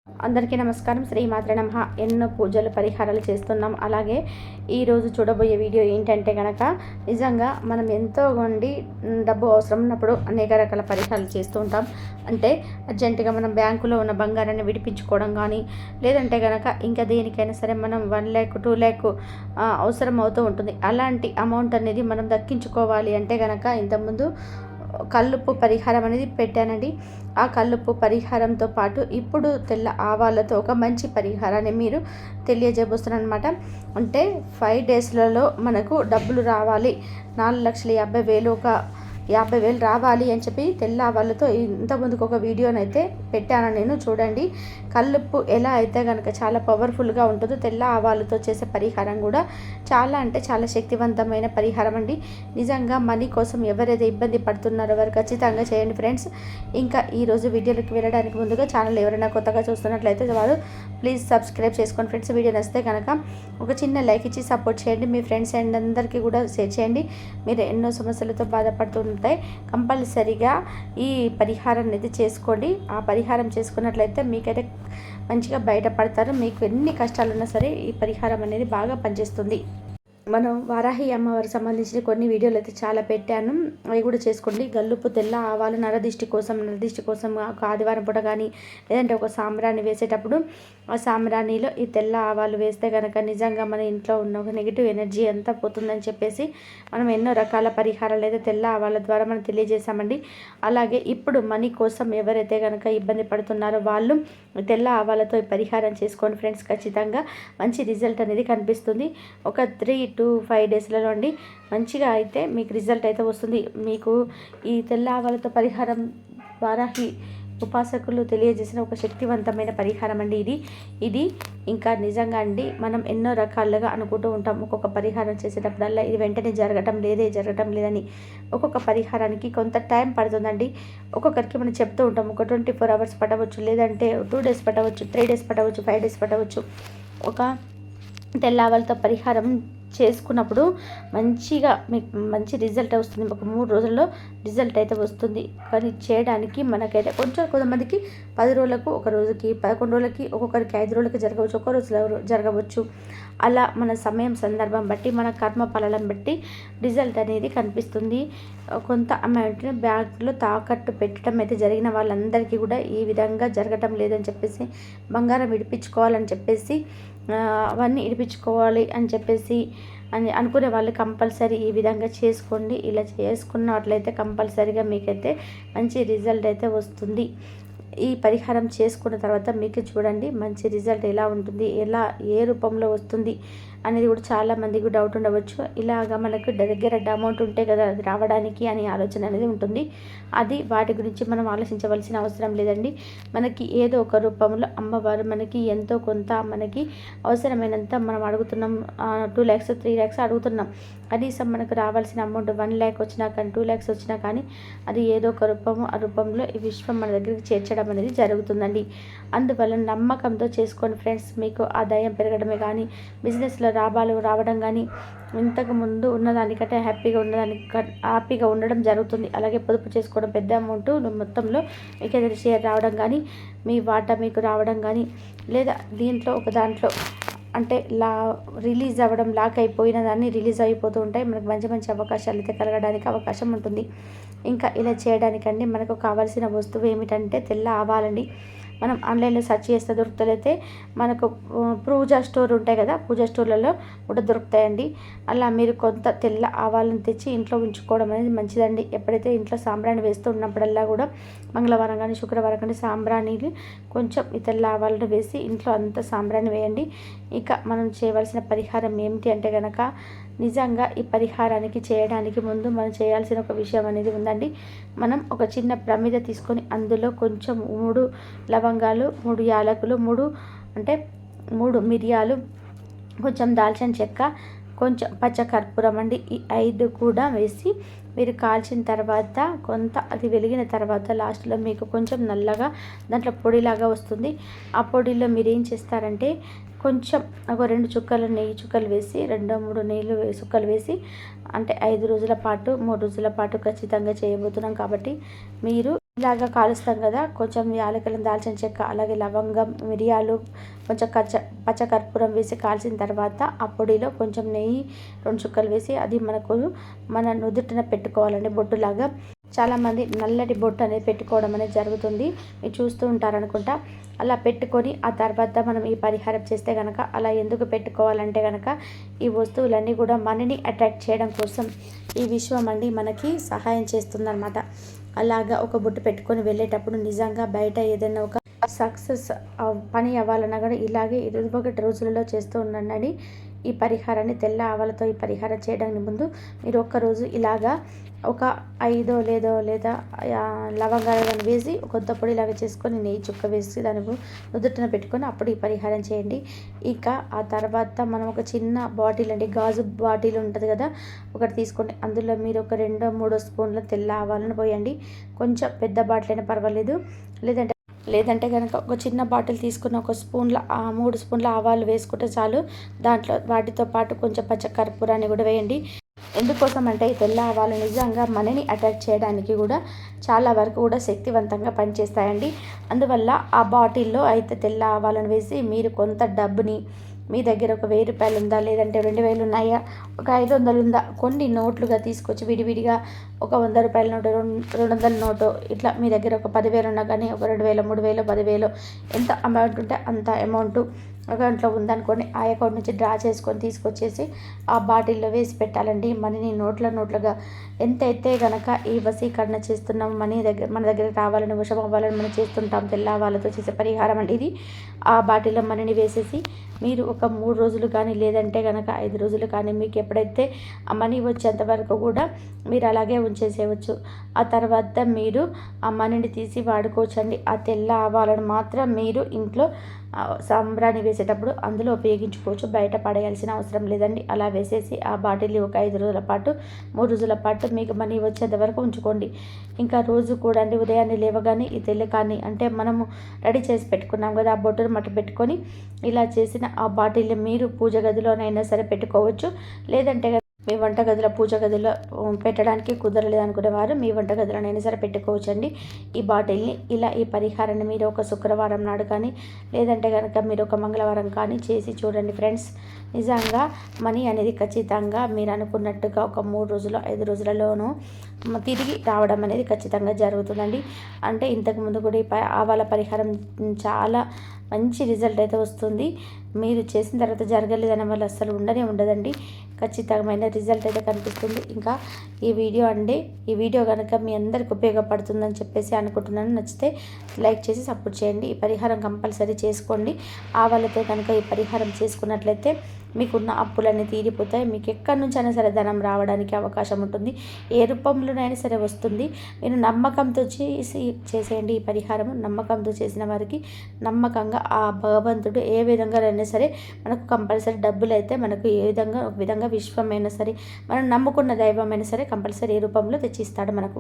అందరికీ నమస్కారం. శ్రీమాత్రే నమః. ఎన్నో పూజలు పరిహారాలు చేస్తున్నాం. అలాగే ఈరోజు చూడబోయే వీడియో ఏంటంటే కనుక నిజంగా మనం ఎంతో కొండి డబ్బు అవసరం ఉన్నప్పుడు అనేక రకాల పరిహారాలు చేస్తూ ఉంటాం. అంటే అర్జెంటుగా మనం బ్యాంకులో ఉన్న బంగారాన్ని విడిపించుకోవడం కానీ, లేదంటే కనుక ఇంకా దేనికైనా సరే మనం 1 lakh 2 lakh అవసరం అవుతూ ఉంటుంది. అలాంటి అమౌంట్ అనేది మనం దక్కించుకోవాలి అంటే కనుక ఇంతకుముందు కల్లుప్పు పరిహారం అనేది పెట్టానండి. ఆ కల్లుప్పు పరిహారంతో పాటు ఇప్పుడు తెల్ల ఆవాలతో ఒక మంచి పరిహారాన్ని మీరు తెలియజేయబోస్తున్నాను అనమాట. అంటే 5 daysలలో మనకు డబ్బులు రావాలి, 4,50,000 ఒక 50,000 రావాలి అని చెప్పి తెల్ల ఆవాలతో ఇంతకుముందుకు ఒక వీడియోనైతే పెట్టాను నేను. చూడండి, కల్లుప్పు ఎలా అయితే కనుక చాలా పవర్ఫుల్గా ఉంటుందో తెల్ల ఆవాలతో చేసే పరిహారం కూడా చాలా అంటే చాలా శక్తివంతమైన పరిహారం అండి. నిజంగా మనీ కోసం ఎవరైతే ఇబ్బంది పడుతున్నారో వారు ఖచ్చితంగా చేయండి ఫ్రెండ్స్. ఇంకా ఈరోజు వీడియోలోకి వెళ్ళడానికి ముందుగా ఛానల్ ఎవరైనా కొత్తగా చూస్తున్నట్లయితే వారు ప్లీజ్ సబ్స్క్రైబ్ చేసుకోండి ఫ్రెండ్స్. వీడియో నచ్చితే కనుక ఒక చిన్న లైక్ ఇచ్చి సపోర్ట్ చేయండి. మీ ఫ్రెండ్స్ అండ్ అందరికీ కూడా షేర్ చేయండి. మీరు ఎన్నో సమస్యలతో బాధపడుతుంటే కంపల్సరిగా ఈ పరిహారం అనేది చేసుకోండి. ఆ పరిహారం చేసుకున్నట్లయితే మీకైతే మంచిగా బయటపడతారు. మీకు ఎన్ని కష్టాలున్నా సరే ఈ పరిహారం అనేది బాగా పనిచేస్తుంది. మనం వారాహి అమ్మవారికి సంబంధించిన కొన్ని వీడియోలు అయితే చాలా పెట్టాను, అవి కూడా చేసుకోండి. గల్లుప్పు తెల్ల ఆవాలు నరదిష్టి కోసం ఒక ఆదివారం పూట కానీ, లేదంటే ఒక సాంబ్రాణి వేసేటప్పుడు ఆ సాంబ్రాణిలో ఈ తెల్ల ఆవాలు వేస్తే కనుక నిజంగా మన ఇంట్లో ఉన్న ఒక నెగిటివ్ ఎనర్జీ అంతా పోతుందని చెప్పేసి మనం ఎన్నో రకాల పరిహారాలు అయితే తెల్ల ఆవాల ద్వారా మనం తెలియజేశామండి. అలాగే ఇప్పుడు మనీ కోసం ఎవరైతే కనుక ఇబ్బంది పడుతున్నారో వాళ్ళు తెల్ల ఆవాలతో ఈ పరిహారం చేసుకోండి ఫ్రెండ్స్. ఖచ్చితంగా మంచి రిజల్ట్ అనేది కనిపిస్తుంది. ఒక 3 to 5 daysలలో అండి మంచిగా అయితే మీకు రిజల్ట్ అయితే వస్తుంది. మీకు ఈ తెల్ల ఆవాలతో పరిహారం వారాహి ఉపాసకులు తెలియజేసిన ఒక శక్తివంతమైన పరిహారం అండి ఇది ఇంకా నిజంగా అండి మనం ఎన్నో రకాలుగా అనుకుంటూ ఉంటాం. ఒక్కొక్క పరిహారం చేసేటప్పుడల్లా ఇది వెంటనే జరగటం లేదని ఒక్కొక్క పరిహారానికి కొంత టైం పడుతుందండి. ఒక్కొక్కరికి మనం చెప్తూ ఉంటాం ఒక 24 hours పట్టవచ్చు, లేదంటే 2 days పట్టవచ్చు, 3 days పట్టవచ్చు, 5 days పట్టవచ్చు. ఒక తెల్ల ఆవాలతో పరిహారం చేసుకున్నప్పుడు మంచిగా మీకు మంచి రిజల్ట్ వస్తుంది. ఒక 3 రోజుల్లో రిజల్ట్ అయితే వస్తుంది. కానీ చేయడానికి మనకైతే కొంతమందికి 10 రోజులకు, ఒక రోజుకి, 11 రోజులకి, ఒక్కొక్కరికి 5 రోజులకి జరగవచ్చు, ఒక్క రోజులో జరగవచ్చు. అలా మన సమయం సందర్భం బట్టి మన కర్మ ఫలాలను బట్టి రిజల్ట్ అనేది కనిపిస్తుంది. కొంత అమౌంట్ని బ్యాంకులో తాకట్టు పెట్టడం అయితే జరిగిన వాళ్ళందరికీ కూడా ఈ విధంగా జరగటం లేదని చెప్పేసి, బంగారం విడిపించుకోవాలని చెప్పేసి, అవన్నీ ఇడిపించుకోవాలి అని చెప్పేసి అనుకునే వాళ్ళు కంపల్సరీ ఈ విధంగా చేసుకోండి. ఇలా చేసుకున్నట్లయితే కంపల్సరీగా మీకైతే మంచి రిజల్ట్ అయితే వస్తుంది. ఈ పరిహారం చేసుకున్న తర్వాత మీకు చూడండి మంచి రిజల్ట్ ఎలా ఉంటుంది, ఏ రూపంలో వస్తుంది అనేది కూడా చాలామందికి డౌట్ ఉండవచ్చు. ఇలాగా మనకు దగ్గర అమౌంట్ ఉంటే కదా అది రావడానికి అని ఆలోచన అనేది ఉంటుంది. అది వాటి గురించి మనం ఆలోచించవలసిన అవసరం లేదండి. మనకి ఏదో ఒక రూపంలో అమ్మవారు మనకి ఎంతో కొంత మనకి అవసరమైనంత మనం అడుగుతున్నాం. 2 lakhs 3 lakhs అడుగుతున్నాం. కనీసం మనకు రావాల్సిన అమౌంట్ 1 lakh వచ్చినా కానీ 2 lakhs వచ్చినా కానీ అది ఏదో ఒక ఆ రూపంలో ఈ విశ్వం మన దగ్గరికి చేర్చడం అనేది జరుగుతుందండి. అందువల్ల నమ్మకంతో చేసుకోండి ఫ్రెండ్స్. మీకు ఆదాయం పెరగడమే కానీ, బిజినెస్లో లాభాలు రావడం కానీ, ఇంతకుముందు ఉన్నదానికంటే హ్యాపీగా ఉండడం జరుగుతుంది. అలాగే పొదుపు చేసుకోవడం, పెద్ద అమౌంట్ మొత్తంలో మీకు ఏదైనా షేర్ రావడం కానీ, మీ వాటా మీకు రావడం కానీ, లేదా దాంట్లో అంటే రిలీజ్ అవ్వడం, లాక్ అయిపోయిన దాన్ని రిలీజ్ అయిపోతూ ఉంటాయి. మనకు మంచి మంచి అవకాశాలు అయితే కలగడానికి అవకాశం ఉంటుంది. ఇంకా ఇలా చేయడానికండి మనకు కావాల్సిన వస్తువు ఏమిటంటే తెల్ల ఆవాలండి. మనం ఆన్లైన్లో సెర్చ్ చేస్తే దొరుకుతలైతే మనకు పూజా స్టోర్ ఉంటాయి కదా, పూజా స్టోర్లలో కూడా దొరుకుతాయండి. అలా మీరు కొంత తెల్ల ఆవాలను తెచ్చి ఇంట్లో ఉంచుకోవడం అనేది మంచిదండి. ఎప్పుడైతే ఇంట్లో సాంబ్రాణి వేస్తూ ఉన్నప్పుడల్లా కూడా మంగళవారం కానీ శుక్రవారం కానీ సాంబ్రాణిని కొంచెం ఈ తెల్ల ఆవాలను వేసి ఇంట్లో అంతా సాంబ్రాణి వేయండి. ఇక మనం చేయవలసిన పరిహారం ఏమిటి అంటే కనుక నిజంగా ఈ పరిహారానికి చేయడానికి ముందు మనం చేయాల్సిన ఒక విషయం అనేది ఉందండి. మనం ఒక చిన్న ప్రమిద తీసుకొని అందులో కొంచెం 3 లవంగాలు, 3 యాలకులు, 3 మిరియాలు, కొంచెం దాల్చిన చెక్క, కొంచెం పచ్చకర్పూరం అండి, ఈ 5 కూడా వేసి మీరు కాల్చిన తర్వాత కొంత అది వెలిగిన తర్వాత లాస్ట్లో మీకు కొంచెం నల్లగా దాంట్లో పొడిలాగా వస్తుంది. ఆ పొడిలో మీరు ఏం చేస్తారంటే కొంచెం ఒక 2 చుక్కలు నెయ్యి చుక్కలు వేసి 2-3 నెయ్యిలు చుక్కలు వేసి, అంటే 5 రోజుల పాటు 3 రోజుల పాటు ఖచ్చితంగా చేయబోతున్నాం కాబట్టి మీరు ఇలాగా కాలుస్తాం కదా, కొంచెం యాలకులను, దాల్చిన చెక్క, అలాగే లవంగం, మిరియాలు, కొంచెం పచ్చకర్పూరం వేసి కాల్చిన తర్వాత ఆ పొడిలో కొంచెం నెయ్యి 2 చుక్కలు వేసి అది మన నుదుటిన పెట్టుకోవాలండి బొట్టులాగా. చాలామంది నల్లటి బొట్టు అనేది పెట్టుకోవడం అనేది జరుగుతుంది, మీరు చూస్తూ ఉంటారనుకుంటా. అలా పెట్టుకొని ఆ తర్వాత మనం ఈ పరిహారం చేస్తే కనుక, అలా ఎందుకు పెట్టుకోవాలంటే కనుక ఈ వస్తువులన్నీ కూడా మనని అట్రాక్ట్ చేయడం కోసం ఈ విశ్వం అండి మనకి సహాయం చేస్తుందన్నమాట. అలాగా ఒక బొట్టు పెట్టుకొని వెళ్ళేటప్పుడు నిజంగా బయట ఏదైనా ఒక సక్సెస్ పని అవ్వాలన్నా కూడా ఇలాగే 21 రోజులలో చేస్తూ ఉండండి ఈ పరిహారాన్ని. తెల్ల ఆవాలతో ఈ పరిహారం చేయడానికి ముందు మీరు ఒక్కరోజు ఇలాగా ఒక 5 లేదా లవంగాలను వేసి కొత్త పొడి ఇలాగ చేసుకొని నెయ్యి చుక్క వేసి దాని నుదుటిన పెట్టుకొని అప్పుడు ఈ పరిహారం చేయండి. ఇక ఆ తర్వాత మనం ఒక చిన్న బాటిల్ అండి, గాజు బాటిల్ ఉంటుంది కదా, ఒకటి తీసుకోండి. అందులో మీరు ఒక 2-3 స్పూన్ల తెల్ల ఆవాలను పోయండి. కొంచెం పెద్ద బాటిల్ అయినా పర్వాలేదు, లేదంటే కనుక ఒక చిన్న బాటిల్ తీసుకున్న 3 స్పూన్ల ఆవాలు వేసుకుంటే చాలు. దాంట్లో వాటితో పాటు కొంచెం పచ్చకర్పూరాన్ని కూడా వేయండి. ఎందుకోసం అంటే ఈ తెల్ల ఆవాలు నిజంగా మనని అటాక్ చేయడానికి కూడా చాలా వరకు కూడా శక్తివంతంగా పనిచేస్తాయండి. అందువల్ల ఆ బాటిల్లో అయితే తెల్ల ఆవాలను వేసి మీరు కొంత డబ్బుని, మీ దగ్గర ఒక 1000 రూపాయలు ఉందా, లేదంటే 2000 ఉన్నాయా, ఒక 500 ఉందా, కొన్ని నోట్లుగా తీసుకొచ్చి విడివిడిగా ఒక 100 రూపాయల నోటు, 200 నోటు, ఇట్లా మీ దగ్గర ఒక 10,000 ఉన్నా కానీ ఒక 2000, 3000, 10,000 ఎంత అమౌంట్ ఉంటే అంత అమౌంట్ అకౌంట్లో ఉందనుకోండి, ఆ అకౌంట్ నుంచి డ్రా చేసుకొని తీసుకొచ్చేసి ఆ బాటిల్లో వేసి పెట్టాలండి. మనీని నోట్లుగా ఎంతైతే కనుక ఈ వశీకరణ చేస్తున్నాం, మన దగ్గర రావాలని, వశం అవ్వాలని మనం చేస్తుంటాం. తెల్ల ఆవాలతో చేసే పరిహారం అండి ఇది. ఆ బాటిల్లో మనీని వేసేసి మీరు ఒక 3 రోజులు కానీ, లేదంటే కనుక 5 రోజులు కానీ, మీకు ఎప్పుడైతే ఆ మనీ వచ్చేంత వరకు కూడా మీరు అలాగే ఉంచేసేయవచ్చు. ఆ తర్వాత మీరు ఆ మనీని తీసి వాడుకోవచ్చండి. ఆ తెల్ల ఆవాలను మాత్రం మీరు ఇంట్లో సాంబ్రాణి వేసేటప్పుడు అందులో ఉపయోగించుకోవచ్చు, బయట పడేయాల్సిన అవసరం లేదండి. అలా వేసేసి ఆ బాటిల్ని ఒక 5 రోజుల పాటు, 3 రోజుల పాటు మీకు మనీ వచ్చేంత వరకు ఉంచుకోండి. ఇంకా రోజు కూడా అండి ఉదయాన్నే లేవగానే ఈ తెల్ల కానీ అంటే మనము రెడీ చేసి పెట్టుకున్నాం కదా, ఆ బొట్టును మట్టు పెట్టుకొని ఇలా చేసిన ఆ బాటిల్ని మీరు పూజ గదిలోనైనా సరే పెట్టుకోవచ్చు. లేదంటే మీ వంటగదిలో, పూజ గదిలో పెట్టడానికి కుదరలేదు అనుకునేవారు మీ వంటగదిలోనైనా సరే పెట్టుకోవచ్చండి ఈ బాటిల్ని. ఇలా ఈ పరిహారాన్ని మీరు ఒక శుక్రవారం నాడు కానీ, లేదంటే కనుక మీరు ఒక మంగళవారం కానీ చేసి చూడండి ఫ్రెండ్స్. నిజంగా మనీ అనేది ఖచ్చితంగా మీరు అనుకున్నట్టుగా ఒక 3 రోజులు, 5 రోజులలోనూ తిరిగి రావడం అనేది ఖచ్చితంగా జరుగుతుందండి. అంటే ఇంతకుముందు కూడా ఈ ఆవాల పరిహారం చాలా మంచి రిజల్ట్ అయితే వస్తుంది. మీరు చేసిన తర్వాత జరగలేదనే వల్ల అస్సలు ఉండదండి. ఖచ్చితమైన రిజల్ట్ అయితే కనిపిస్తుంది. ఇంకా ఈ వీడియో కనుక మీ అందరికి ఉపయోగపడుతుందని చెప్పేసి అనుకుంటున్నాను. నచ్చితే లైక్ చేసి సపోర్ట్ చేయండి. ఈ పరిహారం కంపల్సరీ చేసుకోండి. ఆవాలతో కనుక ఈ పరిహారం చేసుకున్నట్లయితే మీకున్న అప్పులన్నీ తీరిపోతాయి. మీకు ఎక్కడి నుంచి అయినా సరే ధనం రావడానికి అవకాశం ఉంటుంది. ఏ రూపంలోనైనా సరే వస్తుంది. మీరు నమ్మకంతో చేసేయండి ఈ పరిహారము. నమ్మకంతో చేసిన వారికి నమ్మకంగా ఆ భగవంతుడు ఏ విధంగా అయినా సరే మనకు కంపల్సరీ డబ్బులు అయితే మనకు ఒక విధంగా విశ్వమైనా సరే, మనం నమ్ముకున్న దైవమైనా సరే కంపల్సరీ ఏ రూపంలో తెచ్చిస్తాడు మనకు.